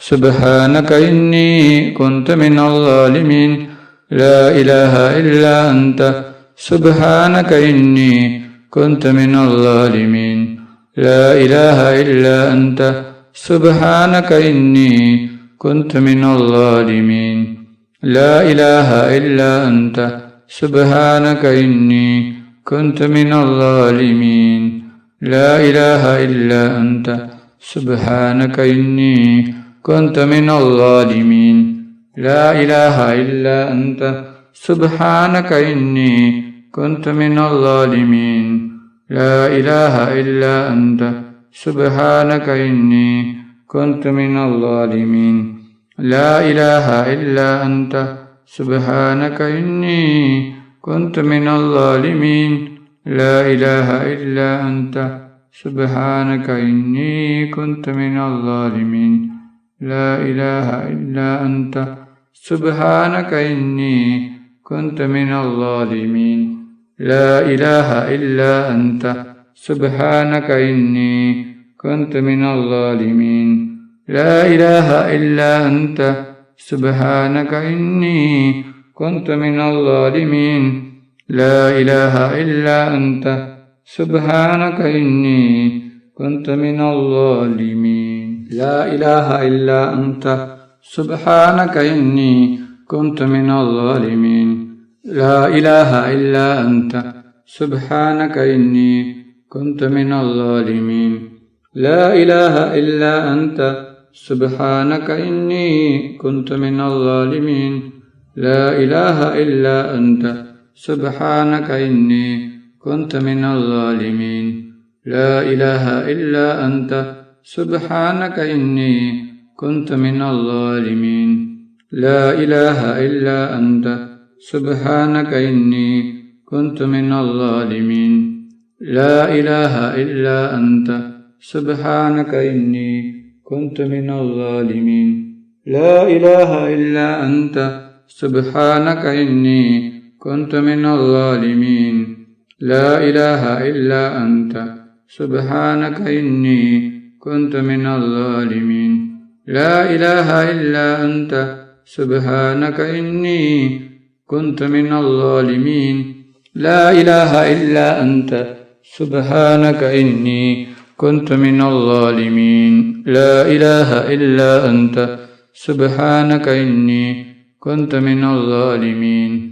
سبحانك إني كنت من الظالمين لا إله إلا أنت سبحانك إني كنت من الظالمين لا إله إلا أنت سبحانك إني كنت من الظالمين لا إله إلا أنت سبحانك إني كنت من الظالمين لا إله إلا أنت سبحانك إني كنت من الظالمين لا إله إلا أنت سبحانك إني كنت من الظالمين لا إله إلا أنت سبحانك إني كنت من الظالمين لا إله إلا أنت سبحانك إني كنت من الظالمين لا إله إلا أنت سبحانك إني كنت من الظالمين لا إله إلا أنت سبحانك إني كنت من الظالمين لا إله إلا أنت سبحانك إني كنت من الظالمين لا إله إلا أنت سبحانك إني كنت من الظالمين لا إله إلا أنت سبحانك إني كنت من الظالمين لا إله إلا أنت سبحانك إني كنت من الظالمين لا إله إلا أنت سبحانك إني كنت من الظالمين لا إله إلا أنت سبحانك إني كنت من الظالمين لا إله إلا أنت سبحانك إني كنت من الظالمين لا إله إلا أنت سبحانك إني كنت من الظالمين لا إله إلا أنت سبحانك إني كنت من الظالمين لا إله إلا أنت سبحانك إني كنت من الظالمين لا إله إلا أنت سبحانك إني كنت من الظالمين لا إله إلا أنت سبحانك إني كنت من الظالمين لا إله إلا أنت سبحانك إني كنت من الظالمين لا إله إلا أنت سبحانك إني كنت من الظالمين لا إله إلا أنت سبحانك إني كنت من الظالمين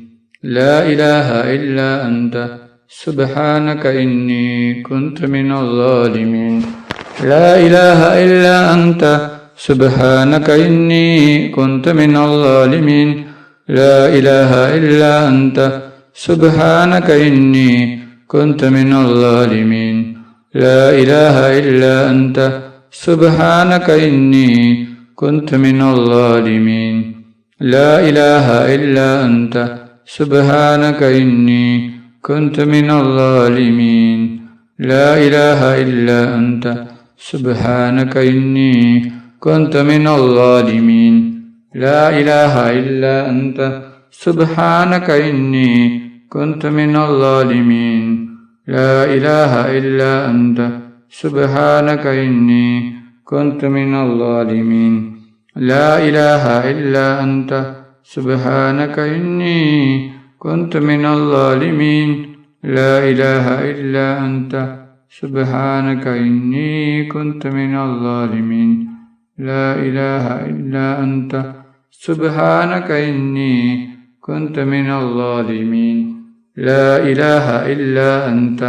لا إله إلا أنت سبحانك إني كنت من الظالمين لا إله إلا أنت سبحانك إني كنت من الظالمين لا إله إلا أنت سبحانك إني كنت من الظالمين لا إله إلا أنت سبحانك إني كنت من الظالمين لا إله إلا أنت سبحانك إني كنت من الظالمين لا إله إلا أنت سبحانك إني كنت من الظالمين لا إله إلا أنت سبحانك إني كنت من الظالمين لا إله إلا أنت سبحانك إني كنت من الظالمين لا إله إلا أنت سبحانك إني كنت من الظالمين لا إله إلا أنت سبحانك إني كنت من الظالمين لا إله إلا أنت سبحانك إني كنت من الظالمين لا إله إلا أنت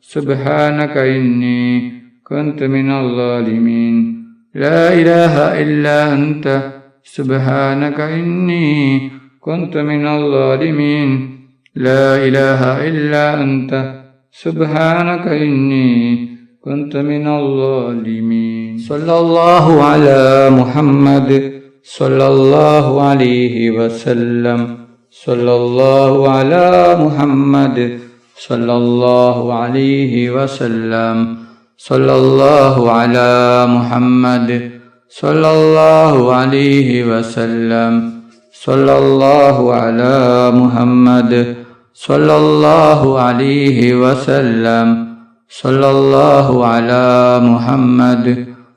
سبحانك إني كنت من الظالمين لا إله إلا أنت سبحانك إني كنت من الظالمين لا إله إلا أنت سبحانك إني كنت من الظالمين صلى الله على محمد صلى الله عليه وسلم صلى الله على محمد صلى الله عليه وسلم صلى الله على محمد صلى الله عليه وسلم صلى الله على محمد صلى الله عليه وسلم صلى الله على محمد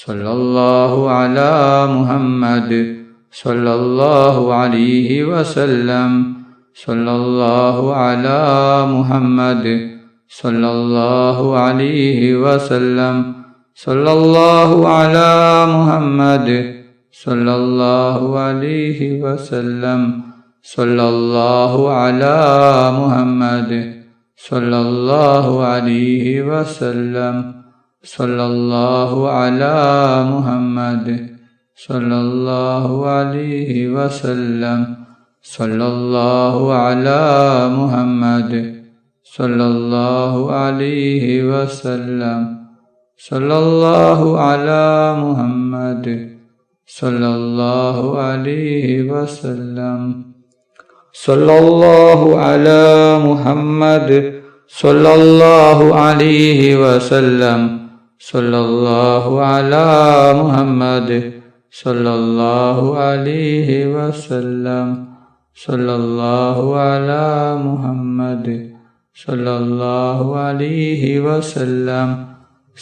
സല്ലല്ലാഹു അലാ മുഹമ്മദ് സല്ലല്ലാഹു അലൈഹി വസല്ലം. സല്ലല്ലാഹു അലാ മുഹമ്മദ് സല്ലല്ലാഹു അലൈഹി വസല്ലം. സല്ലല്ലാഹു അലാ മുഹമ്മദ് സല്ലല്ലാഹു അലൈഹി വസല്ലം. സല്ലല്ലാഹു അലാ മുഹമ്മദ് സല്ലല്ലാഹു അലൈഹി വസല്ലം. സല്ലല്ലാഹു അലാ മുഹമ്മദ് സല്ലല്ലാഹു അലൈഹി വസല്ലം. സല്ലല്ലാഹു അലാ മുഹമ്മദ് സല്ലല്ലാഹു അലൈഹി വസല്ലം. സല്ലല്ലാഹു അലാ മുഹമ്മദ് സല്ലല്ലാഹു അലൈഹി വസല്ലം. സല്ലല്ലാഹു അലാ മുഹമ്മദ് സല്ലല്ലാഹു അലൈഹി വസല്ലം. സല്ലല്ലാഹു അലാ മുഹമ്മദ് സല്ലല്ലാഹു അലൈഹി വസല്ലം. സല്ലല്ലാഹു അലാ മുഹമ്മദ് സല്ലല്ലാഹു അലൈഹി വസല്ലം.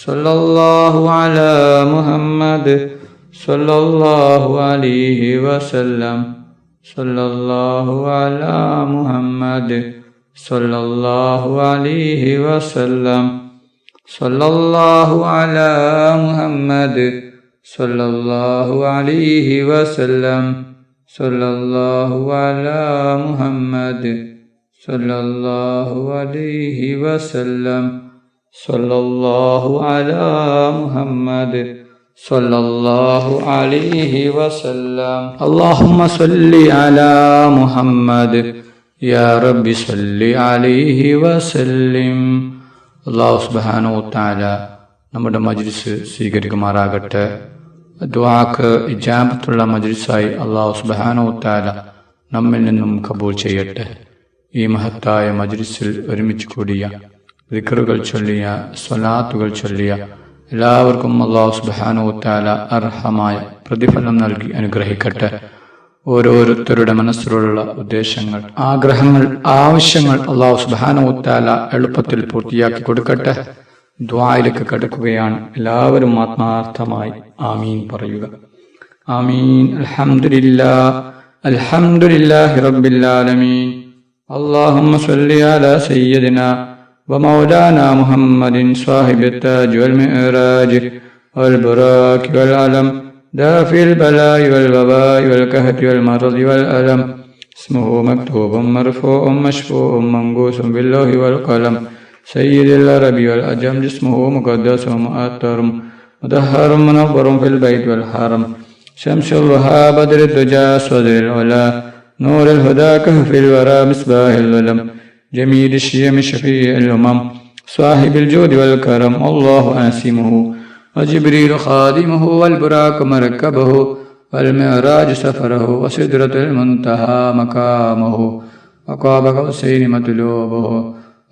സല്ലല്ലാഹു അലാ മുഹമ്മദ് സല്ലല്ലാഹു അലൈഹി വസല്ലം. സല്ലല്ലാഹു അലാ മുഹമ്മദ് സല്ലല്ലാഹു അലൈഹി വസല്ലം. സല്ലല്ലാഹു അലാ മുഹമ്മദ് സല്ലല്ലാഹു അലൈഹി വസല്ലം. സല്ലല്ലാഹു അലാ മുഹമ്മദ് സല്ലല്ലാഹു അലൈഹി വസല്ലം. സല്ലല്ലാഹു അലാ മുഹമ്മദ് സല്ലല്ലാഹു അലൈഹി വസല്ലം. അല്ലാഹുമ്മ സ്വല്ലി അലാ മുഹമ്മദ് യാ റബ്ബി സ്വല്ലി അലൈഹി വസല്ലിം. അല്ലാഹു സുബ്ഹാനഹു വ തആല നമ്മുടെ മജ്ലിസ് സ്വീകരിക്കുമാറാകട്ടെ. ദുആക്ക് ഇജാബത്തുള്ള മജ്ലിസായി അല്ലാഹു സുബ്ഹാനഹു വ തആല നമ്മിൽ നിന്നും കബൂൽ ചെയ്യട്ടെ. ഈ മഹത്തായ മജ്ലിസിൽ ഒരുമിച്ച് കൂടിയ, ദിക്റുകൾ ചൊല്ലിയ, സ്വലാത്തുകൾ ചൊല്ലിയ എല്ലാവർക്കും അല്ലാഹു സുബ്ഹാനഹു വ തആല അർഹമായ പ്രതിഫലം നൽകി അനുഗ്രഹിക്കട്ടെ. ഓരോരുത്തരുടെ മനസ്സിലുള്ള ഉദ്ദേശങ്ങൾ, ആഗ്രഹങ്ങൾ, ആവശ്യങ്ങൾ അല്ലാഹു സുബ്ഹാനഹു വ തആല എളുപ്പത്തിൽ പൂർത്തിയാക്കി കൊടുക്കട്ടെ. ദുആയിലേക്ക് കടക്കുകയാണ്. എല്ലാവരും ആത്മാർത്ഥമായി ആമീൻ പറയുക. ആമീൻ. അൽഹംദുലില്ലാഹി റബ്ബിൽ ആലമീൻ. അല്ലാഹുമ്മ സ്വല്ലി അലാ സയ്യിദിനാ ومولانا محمد صاحب التاج والمعراج والبراك والعلم دافع البلاء والوباء والكهف والمرض والألم. اسمه مكتوب مرفوع مشفوع منقوس باللوح والقلم. سيد العرب والعجم. جسمه مقدس ومؤطر مطهر منور في البيت والحرم. شمس الضحى بدر الدجى صدر العلا نور الهدى كهف الورى مصباح الظلم. جميل الشيم شفيع الأمم صاحب الجود والكرم. الله آسمه وجبريل خادمه والبراق مركبه والمعراج سفره وسدرة المنتهى مقامه. وقاب قوسين مطلوبه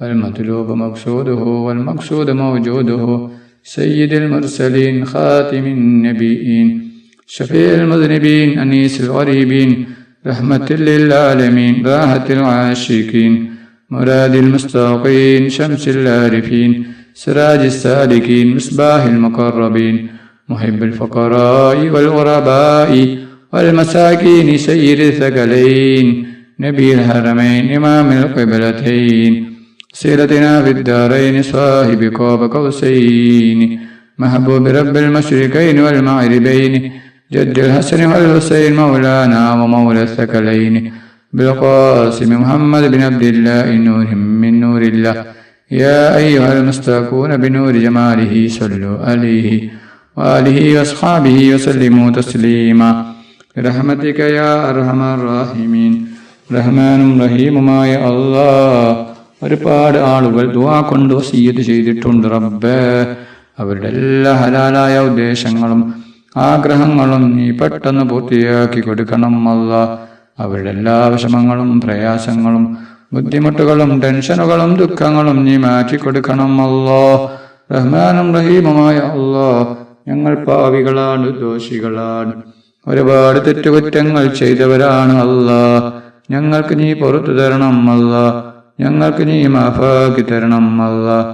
والمطلوب مقصوده والمقصود موجوده. سيد المرسلين خاتم النبيين شفيع المذنبين أنيس الغريبين رحمة للعالمين راحة العاشقين مراد المستوقين شمس العارفين سراج السالكين مصباح المقربين محب الفقراء والغرباء والمساكين سيد الثقلين نبي الحرمين إمام القبلتين سيرتنا في الدارين صاحب قاب قوسين محبوب رب المشرقين والمغربين جد الحسن والحسين مولانا ومولى الثقلين بالقاسم محمد بن عبد الله نور من نور الله. يا أيها المستاقون بنور جماله صلوا عليه وآله وأصحابه وسلموا تسليما برحمتك يا أرحم الراحمين. റഹ്മാനും റഹീമുമായ അല്ലാഹ്, ഒരുപാട് ആളുകൾ ദുആ കൊണ്ട് വസിയ്യത്ത് ചെയ്തിട്ടുണ്ട് റബ്ബേ. അവരുടെ എല്ലാ ഹലാലായ ഉദ്ദേശങ്ങളും ആഗ്രഹങ്ങളും നീ പെട്ടെന്ന് പൂർത്തിയാക്കി കൊടുക്കണം അല്ലാഹ്. അവരുടെ എല്ലാ വിഷമങ്ങളും പ്രയാസങ്ങളും ബുദ്ധിമുട്ടുകളും ടെൻഷനുകളും ദുഃഖങ്ങളും നീ മാറ്റിക്കൊടുക്കണം അല്ലാഹ്. റഹ്മാനും റഹീമുമായ അല്ലാഹ്, ഞങ്ങൾ പാവികളാണ്, ദോഷികളാണ്, ഒരുപാട് തെറ്റുകുറ്റങ്ങൾ ചെയ്തവരാണ് അല്ലാഹ്. ഞങ്ങൾക്ക് നീ പുറത്തു തരണം അല്ലാഹ്. ഞങ്ങൾക്ക് നീ മാഫാക്കി തരണം അല്ലാഹ്.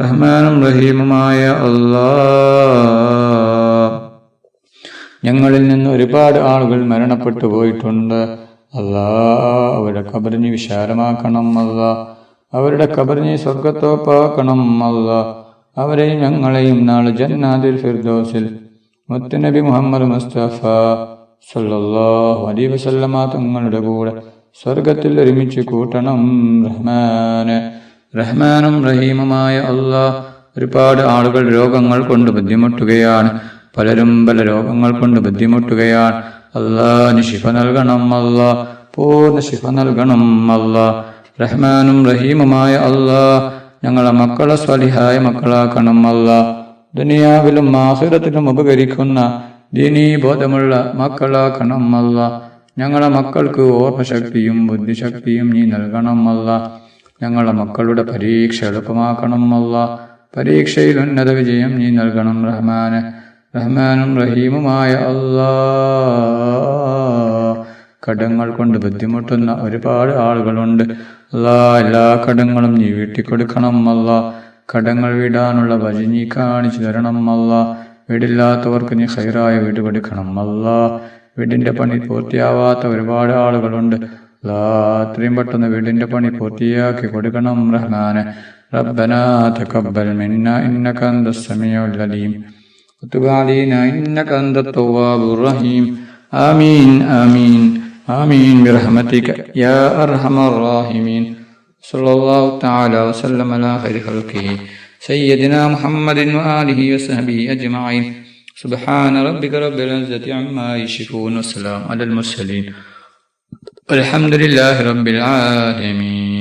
റഹ്മാനും റഹീമുമായ അല്ലാഹ്. ഞങ്ങളിൽ നിന്ന് ഒരുപാട് ആളുകൾ മരണപ്പെട്ടു പോയിട്ടുണ്ട്. അല്ലാ, അവരുടെ ഖബറിനെ വിശാലമാക്കണം. അല്ലാ, അവരുടെ ഖബറിനെ സ്വർഗത്തോപ്പാക്കണം. അല്ലാ, അവരെയും ഞങ്ങളെയും നാളെ ജന്നാത്തുൽ ഫിർദൗസിൽ മുത്തുനബി മുഹമ്മദ് മുസ്തഫ സല്ലല്ലാഹു അലൈഹി വസല്ലമ തങ്ങളുടെ കൂടെ സ്വർഗത്തിൽ ഒരുമിച്ച് കൂട്ടണം. റഹ്മാനും റഹീമുമായ അല്ലാഹ്, ഒരുപാട് ആളുകൾ രോഗങ്ങൾ കൊണ്ട് ബുദ്ധിമുട്ടുകയാണ്. പലരും പല രോഗങ്ങൾ കൊണ്ട് ബുദ്ധിമുട്ടുകയാണ്. അല്ലാഹ് ശിഫ നൽകണം. അല്ലാഹ് പൂർണ്ണ ശിഫ നൽകണം. അല്ലാഹ് റഹ്മാനും റഹീമുമായ അല്ലാഹ്, ഞങ്ങളെ മക്കളെ സ്വാലിഹായ മക്കളാക്കണം. അല്ലാഹ് ദുനിയാവിലും ആഖിറത്തിലും ഉപകരിക്കുന്ന ദീനീ ബോധമുള്ള മക്കളാക്കണം. അല്ലാഹ് ഞങ്ങളെ മക്കൾക്ക് ഓർമ്മശക്തിയും ബുദ്ധിശക്തിയും നീ നൽകണം. അല്ലാഹ് ഞങ്ങളെ മക്കളുടെ പരീക്ഷ എളുപ്പമാക്കണം. അല്ലാഹ് പരീക്ഷയിൽ ഉന്നത വിജയം നീ നൽകണം. റഹ്മാനും റഹീമുമായ അല്ലാഹ്, കടങ്ങൾ കൊണ്ട് ബുദ്ധിമുട്ടുന്ന ഒരുപാട് ആളുകളുണ്ട്. അല്ലാഹ് എല്ലാ കടങ്ങളും നീ വീട്ടിക്കൊടുക്കണം. അല്ലാഹ് കടങ്ങൾ വീടാനുള്ള വഴി നീ കാണിച്ചു തരണം. അല്ലാഹ് വീടില്ലാത്തവർക്ക് നീ ഖൈറായ വീട് കൊടുക്കണം. അല്ലാഹ് വീടിന്റെ പണി പൂർത്തിയാവാത്ത ഒരുപാട് ആളുകളുണ്ട്. അല്ലാഹ് എത്രയും പെട്ടെന്ന് വീടിന്റെ പണി പൂർത്തിയാക്കി കൊടുക്കണം. റബ്ബനാ തഖബ്ബൽ മിന്നാ ഇന്നക അന്തസ് സമീഉൽ അലീം വതുബ് അലൈനാ ഇന്നക അന്തത് തവ്വാബുർ റഹീം. ആമീൻ ആമീൻ ആമീൻ ബിറഹ്മതിക യാ അർഹമർ റഹീമീൻ. സല്ലല്ലാഹു തആല വസല്ലമ അലാ ഖൈരി ഖൽഖിഹി സയ്യിദിനാ മുഹമ്മദിൻ വആലിഹി വസഹ്ബിഹി അജ്മഈൻ. സുബ്ഹാന റബ്ബിക റബ്ബിൽ ഇസ്സതി അമ്മാ യസിഫൂൻ വസ്സലാമു അലൽ മുർസലീൻ വൽഹംദുലില്ലാഹി റബ്ബിൽ ആലമീൻ.